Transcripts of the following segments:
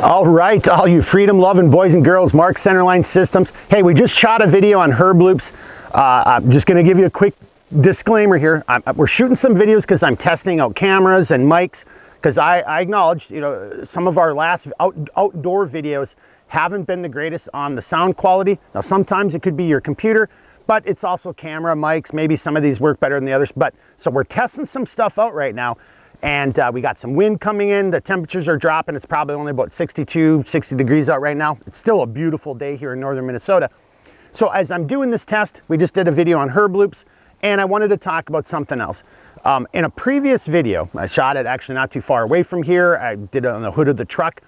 All right, all you freedom-loving boys and girls, Mark Centerline Systems. Hey, we just shot a video on herb loops. I'm just going to give you a quick disclaimer here. We're shooting some videos because I'm testing out cameras and mics, because I acknowledge, some of our last outdoor videos haven't been the greatest on the sound quality. Now, sometimes it could be your computer, but it's also camera, mics. Maybe some of these work better than the others. But so we're testing some stuff out right now. And we got some wind coming in. The temperatures are dropping. It's probably only about 60 degrees out right now. It's still a beautiful day here in northern Minnesota. So as I'm doing this test, we just did a video on herb loops, and I wanted to talk about something else. In a previous video, I shot it actually not too far away from here. I did it on the hood of the truck,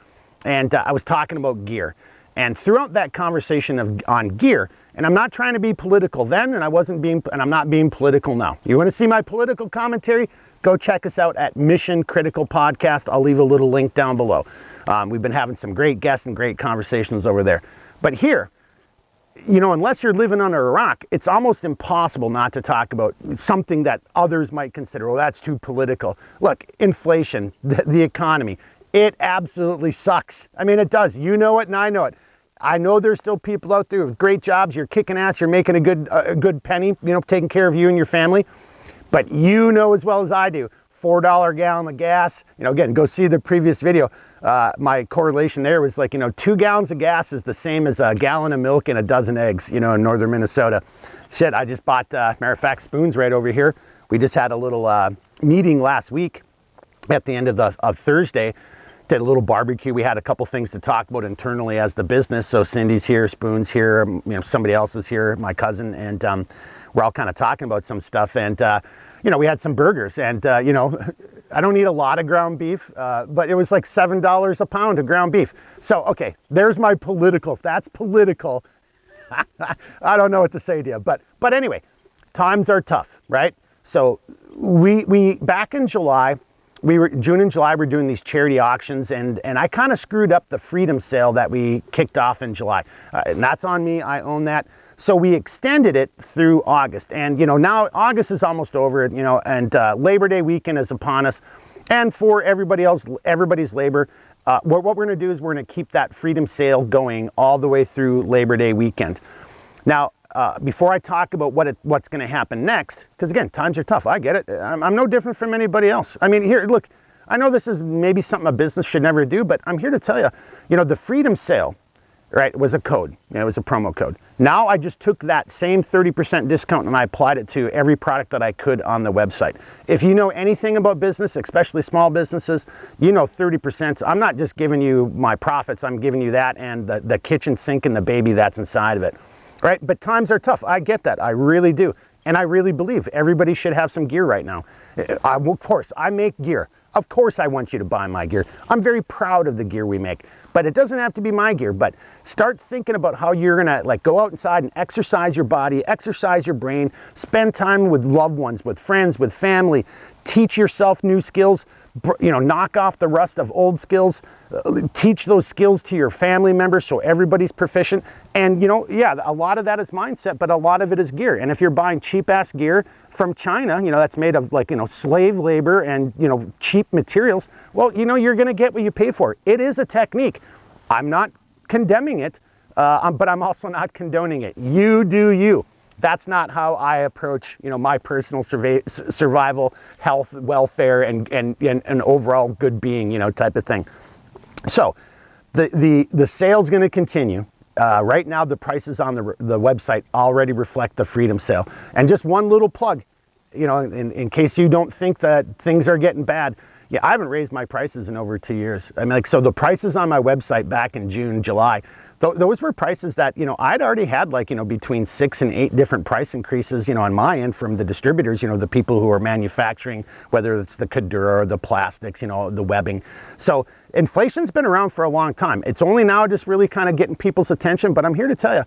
and I was talking about gear. And throughout that conversation on gear, and I'm not trying to be political then, and I'm not being political now. You want to see my political commentary? Go check us out at Mission Critical Podcast. I'll leave a little link down below. We've been having some great guests and great conversations over there. But here, unless you're living under a rock, it's almost impossible not to talk about something that others might consider, well, that's too political. Look, inflation, the economy, it absolutely sucks. I mean, it does. You know it and I know it. I know there's still people out there with great jobs. You're kicking ass. You're making a good penny, taking care of you and your family. But you know as well as I do, $4 a gallon of gas. Again, go see the previous video. My correlation there was like, 2 gallons of gas is the same as a gallon of milk and a dozen eggs, in northern Minnesota. Shit, I just bought, matter of fact, spoons right over here. We just had a little meeting last week at the end of Thursday. Did a little barbecue. We had a couple things to talk about internally as the business. So Cindy's here, Spoon's here, somebody else is here, my cousin, and we're all kind of talking about some stuff. And we had some burgers, and I don't eat a lot of ground beef, but it was like $7 a pound of ground beef. So okay, there's my political. If that's political, I don't know what to say to you. But anyway, times are tough, right? So we back in July. June and July, we're doing these charity auctions, and I kind of screwed up the freedom sale that we kicked off in July. And that's on me, I own that. So we extended it through August. And, now August is almost over, and Labor Day weekend is upon us. And for everybody else, everybody's labor, what we're gonna do is we're gonna keep that freedom sale going all the way through Labor Day weekend. Now, before I talk about what's going to happen next, because again, times are tough. I get it. I'm no different from anybody else. I mean, here, look, I know this is maybe something a business should never do, but I'm here to tell you, the freedom sale, right, was a code. It was a promo code. Now I just took that same 30% discount and I applied it to every product that I could on the website. If you know anything about business, especially small businesses, 30%. I'm not just giving you my profits. I'm giving you that and the kitchen sink and the baby that's inside of it. Right? But times are tough. I get that. I really do. And I really believe everybody should have some gear right now. Of course, I make gear. Of course, I want you to buy my gear. I'm very proud of the gear we make, but it doesn't have to be my gear. But start thinking about how you're going to go out inside and exercise your body, exercise your brain, spend time with loved ones, with friends, with family, teach yourself new skills, knock off the rust of old skills, teach those skills to your family members so everybody's proficient. And, yeah, a lot of that is mindset, but a lot of it is gear. And if you're buying cheap ass gear from China, that's made of slave labor and, cheap materials, well, you're going to get what you pay for. It is a technique. I'm not condemning it, but I'm also not condoning it. You do you. That's not how I approach, my personal survival, health, welfare, and overall good being, type of thing. So the sale's going to continue. Right now, the prices on the website already reflect the freedom sale. And just one little plug, in case you don't think that things are getting bad. Yeah, I haven't raised my prices in over 2 years. I mean, so the prices on my website back in June, July, those were prices that, I'd already had between 6 and 8 different price increases, on my end from the distributors, the people who are manufacturing, whether it's the Cadura or the plastics, the webbing. So inflation's been around for a long time. It's only now just really kind of getting people's attention, but I'm here to tell you,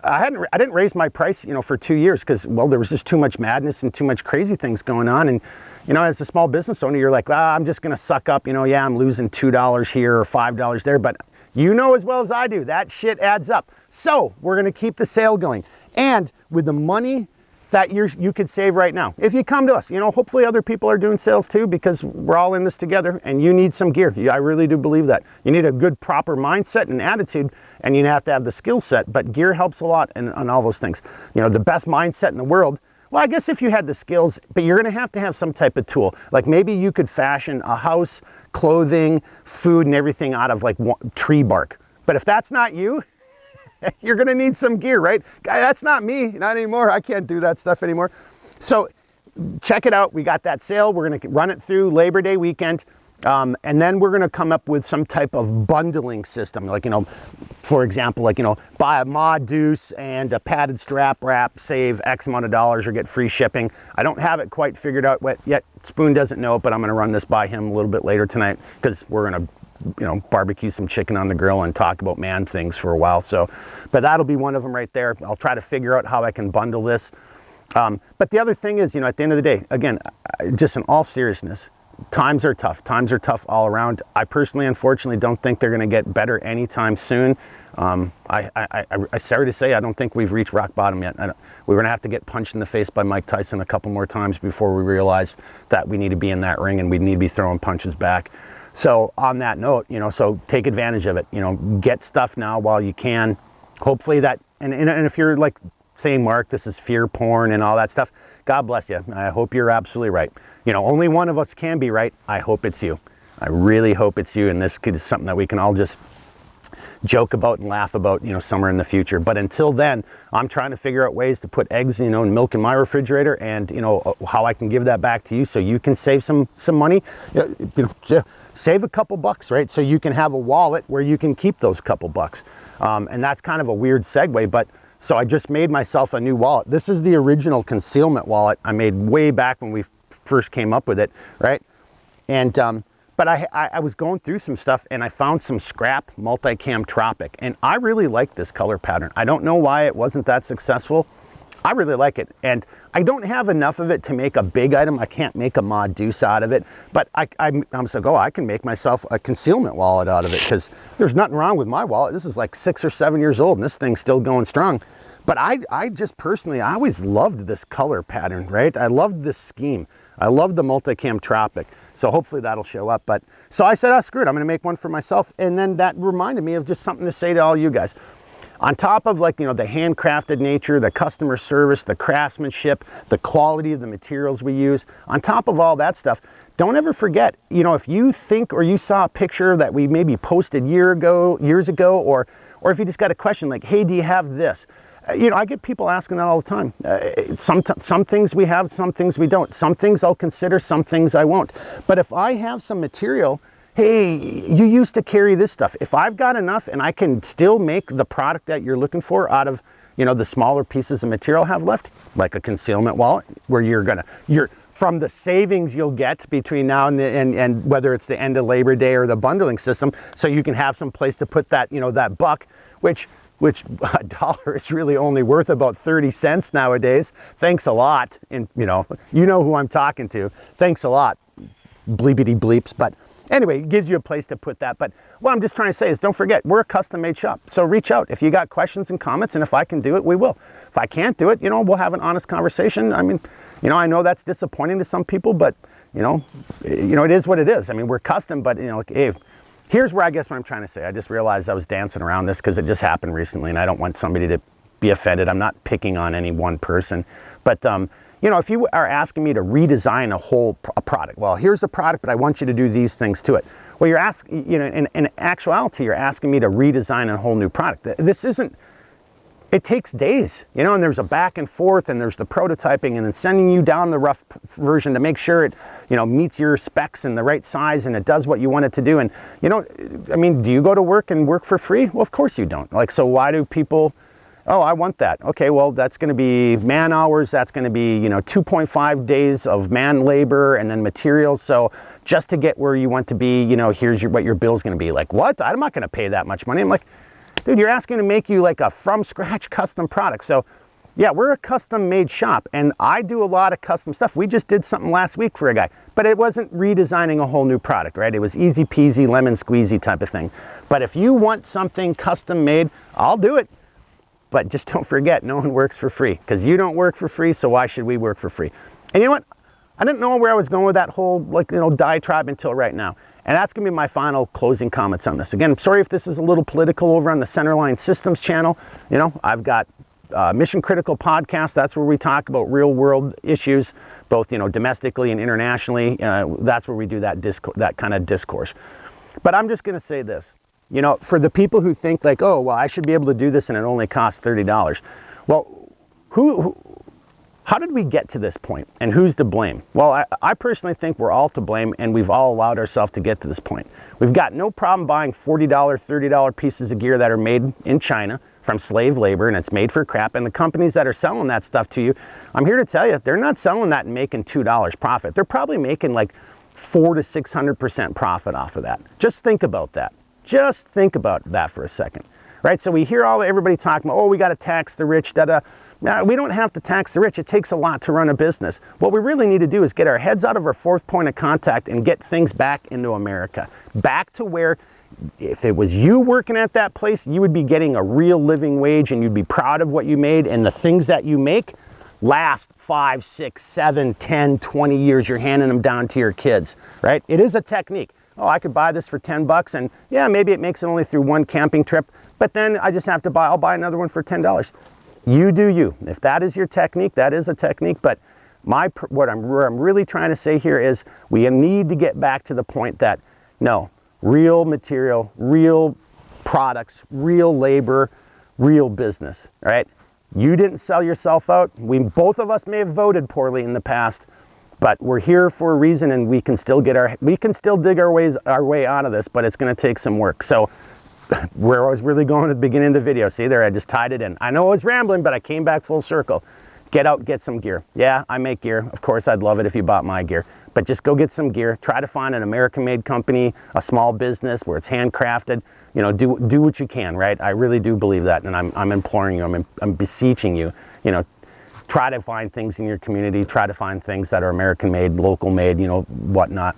I didn't raise my price, for 2 years because, well, there was just too much madness and too much crazy things going on. And, as a small business owner, you're like, I'm just going to suck up, yeah, I'm losing $2 here or $5 there, but as well as I do, that shit adds up. So we're going to keep the sale going. And with the money that you could save right now if you come to us. You know, hopefully other people are doing sales too, because we're all in this together, and you need some gear. I really do believe that. You need a good, proper mindset and attitude, and you have to have the skill set, but gear helps a lot on all those things. You know, the best mindset in the world, well, I guess if you had the skills, but you're going to have some type of tool. Like maybe you could fashion a house, clothing, food, and everything out of like tree bark. But if that's not you, you're going to need some gear, right? Guy, that's not me, not anymore. I can't do that stuff anymore. So check it out. We got that sale. We're going to run it through Labor Day weekend. And then we're going to come up with some type of bundling system. Like, you know, for example, like, you know, buy a mod deuce and a padded strap wrap, save X amount of dollars or get free shipping. I don't have it quite figured out yet. Spoon doesn't know it, but I'm going to run this by him a little bit later tonight, because we're going to, you know, barbecue some chicken on the grill and talk about man things for a while. So, but that'll be one of them right there. I'll try to figure out how I can bundle this. But the other thing is, you know, at the end of the day, again, just in all seriousness, times are tough. Times are tough all around. I personally, unfortunately, don't think they're going to get better anytime soon. I'm sorry to say, I don't think we've reached rock bottom yet. We're going to have to get punched in the face by Mike Tyson a couple more times before we realize that we need to be in that ring and we need to be throwing punches back. So on that note, you know, so take advantage of it, you know, get stuff now while you can. Hopefully that, and if you're like saying, Mark, this is fear porn and all that stuff, God bless you. I hope you're absolutely right. You know, only one of us can be right. I hope it's you. I really hope it's you. And this is something that we can all just joke about and laugh about, you know, somewhere in the future. But until then, I'm trying to figure out ways to put eggs, you know, and milk in my refrigerator, and, you know, how I can give that back to you so you can save some money. You know, save a couple bucks, right? So you can have a wallet where you can keep those couple bucks. And that's kind of a weird segue, but so I just made myself a new wallet. This is the original Concealment wallet I made way back when we first came up with it, right? And but I was going through some stuff and I found some scrap multicam Tropic, and I really like this color pattern. I don't know why it wasn't that successful. I really like it, and I don't have enough of it to make a big item. I can't make a mod deuce out of it, but I'm like, oh, I can make myself a Concealment wallet out of it, because there's nothing wrong with my wallet. This is like 6 or 7 years old and this thing's still going strong. But I just personally, I always loved this color pattern, right? I loved this scheme. I love the multicam Tropic. So hopefully that'll show up. But so I said, oh, screw it, I'm gonna make one for myself. And then that reminded me of just something to say to all you guys. On top of, like, you know, the handcrafted nature, the customer service, the craftsmanship, the quality of the materials we use, on top of all that stuff, don't ever forget, you know, if you think or you saw a picture that we maybe posted years ago, or if you just got a question like, hey, do you have this? You know, I get people asking that all the time. Some things we have, some things we don't. Some things I'll consider, some things I won't. But if I have some material, hey, you used to carry this stuff. If I've got enough and I can still make the product that you're looking for out of, you know, the smaller pieces of material I have left, like a Concealment wallet, where you're from the savings you'll get between now and whether it's the end of Labor Day or the bundling system, so you can have some place to put that, you know, that buck, which a dollar is really only worth about 30 cents nowadays. Thanks a lot. And you know who I'm talking to. Thanks a lot, bleepity bleeps. But anyway, it gives you a place to put that. But what I'm just trying to say is, don't forget, we're a custom made shop. So reach out if you got questions and comments, and if I can do it, we will. If I can't do it, you know, we'll have an honest conversation. I mean, you know, I know that's disappointing to some people, but you know, it is what it is. I mean, we're custom, but you know, like, hey, here's where I guess what I'm trying to say. I just realized I was dancing around this because it just happened recently, and I don't want somebody to be offended. I'm not picking on any one person, but you know, if you are asking me to redesign a product, well, here's the product, but I want you to do these things to it. Well, you're asking, you know, in actuality, you're asking me to redesign a whole new product. This isn't. It takes days, you know, and there's a back and forth, and there's the prototyping, and then sending you down the rough version to make sure it, you know, meets your specs and the right size, and it does what you want it to do. And, you know, I mean, do you go to work and work for free? Well, of course you don't. Like, so why do people, oh, I want that. Okay, well, that's going to be man hours. That's going to be, you know, 2.5 days of man labor and then materials. So just to get where you want to be, you know, here's what your bill's going to be. Like, what? I'm not going to pay that much money. I'm like, dude, you're asking to make you like a from scratch custom product. So yeah, we're a custom made shop, and I do a lot of custom stuff. We just did something last week for a guy, but it wasn't redesigning a whole new product, right? It was easy peasy, lemon squeezy type of thing. But if you want something custom made, I'll do it. But just don't forget, no one works for free, because you don't work for free, so why should we work for free? And you know what? I didn't know where I was going with that whole, diatribe until right now. And that's going to be my final closing comments on this. Again, I'm sorry if this is a little political over on the Centerline Systems channel. I've got Mission Critical podcast. That's where we talk about real world issues, both, domestically and internationally. That's where we do that kind of discourse. But I'm just going to say this, for the people who think like, oh, well, I should be able to do this and it only costs $30. Well, how did we get to this point, and who's to blame? Well, I personally think we're all to blame, and we've all allowed ourselves to get to this point. We've got no problem buying $40, $30 pieces of gear that are made in China from slave labor, and it's made for crap. And the companies that are selling that stuff to you, I'm here to tell you, they're not selling that and making $2 profit. They're probably making like 400 to 600% profit off of that. Just think about that. Just think about that for a second, right? So we hear everybody talking about, oh, we got to tax the rich, da-da. Now, we don't have to tax the rich. It takes a lot to run a business. What we really need to do is get our heads out of our fourth point of contact and get things back into America. Back to where, if it was you working at that place, you would be getting a real living wage and you'd be proud of what you made, and the things that you make last 5, 6, 7, 10, 20 years. You're handing them down to your kids, right? It is a technique. Oh, I could buy this for 10 bucks and yeah, maybe it makes it only through one camping trip, but then I just have to I'll buy another one for $10. You do you. If that is your technique, that is a technique. But where I'm really trying to say here is we need to get back to the point that no, real material, real products, real labor, real business. All right. You didn't sell yourself out. Both of us may have voted poorly in the past, but we're here for a reason, and we can still dig our way out of this. But it's going to take some work. So, where I was really going at the beginning of the video, see there, I just tied it in. I know I was rambling, but I came back full circle. Get out, get some gear. Yeah, I make gear. Of course, I'd love it if you bought my gear, but just go get some gear. Try to find an American-made company, a small business where it's handcrafted. Do what you can, right? I really do believe that, and I'm imploring you, I'm beseeching you, try to find things in your community, try to find things that are American-made, local-made, whatnot.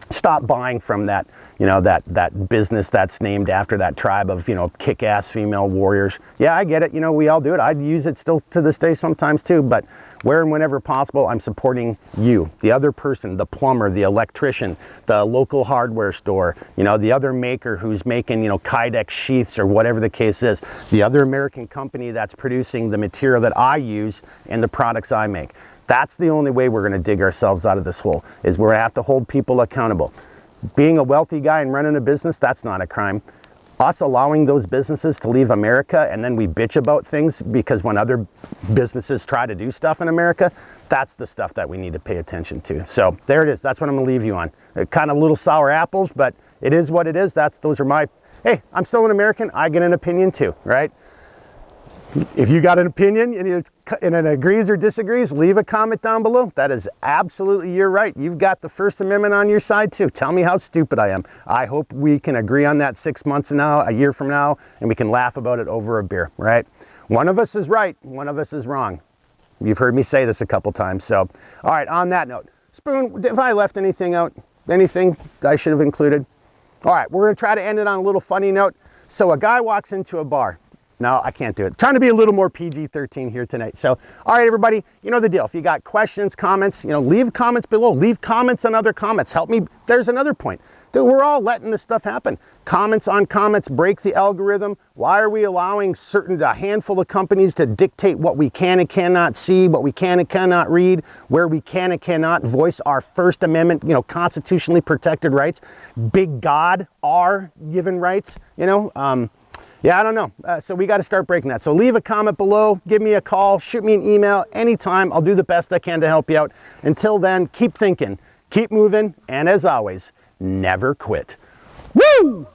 Stop buying from that, that business that's named after that tribe of, kick-ass female warriors. Yeah, I get it. We all do it. I'd use it still to this day sometimes too, but where and whenever possible, I'm supporting you, the other person, the plumber, the electrician, the local hardware store, the other maker who's making, Kydex sheaths or whatever the case is, the other American company that's producing the material that I use and the products I make. That's the only way we're going to dig ourselves out of this hole, is we're going to have to hold people accountable. Being a wealthy guy and running a business, that's not a crime. Us allowing those businesses to leave America and then we bitch about things because when other businesses try to do stuff in America, that's the stuff that we need to pay attention to. So there it is. That's what I'm going to leave you on. Kind of little sour apples, but it is what it is. Those are my, hey, I'm still an American. I get an opinion too, right? If you got an opinion and it agrees or disagrees, leave a comment down below. That is absolutely your right. You've got the First Amendment on your side too. Tell me how stupid I am. I hope we can agree on that 6 months from now, a year from now, and we can laugh about it over a beer, right? One of us is right, one of us is wrong. You've heard me say this a couple times. So, all right, on that note, Spoon, if I left anything out, anything I should have included? All right, we're gonna try to end it on a little funny note. So a guy walks into a bar. No, I can't do it. Trying to be a little more PG-13 here tonight. So, all right, everybody, you know the deal. If you got questions, comments, leave comments below. Leave comments on other comments. Help me. There's another point. Dude, we're all letting this stuff happen. Comments on comments break the algorithm. Why are we allowing a handful of companies to dictate what we can and cannot see, what we can and cannot read, where we can and cannot voice our First Amendment, constitutionally protected rights? Big God, our given rights, Yeah, I don't know. So we got to start breaking that. So leave a comment below, give me a call, shoot me an email anytime. I'll do the best I can to help you out. Until then, keep thinking, keep moving, and as always, never quit. Woo!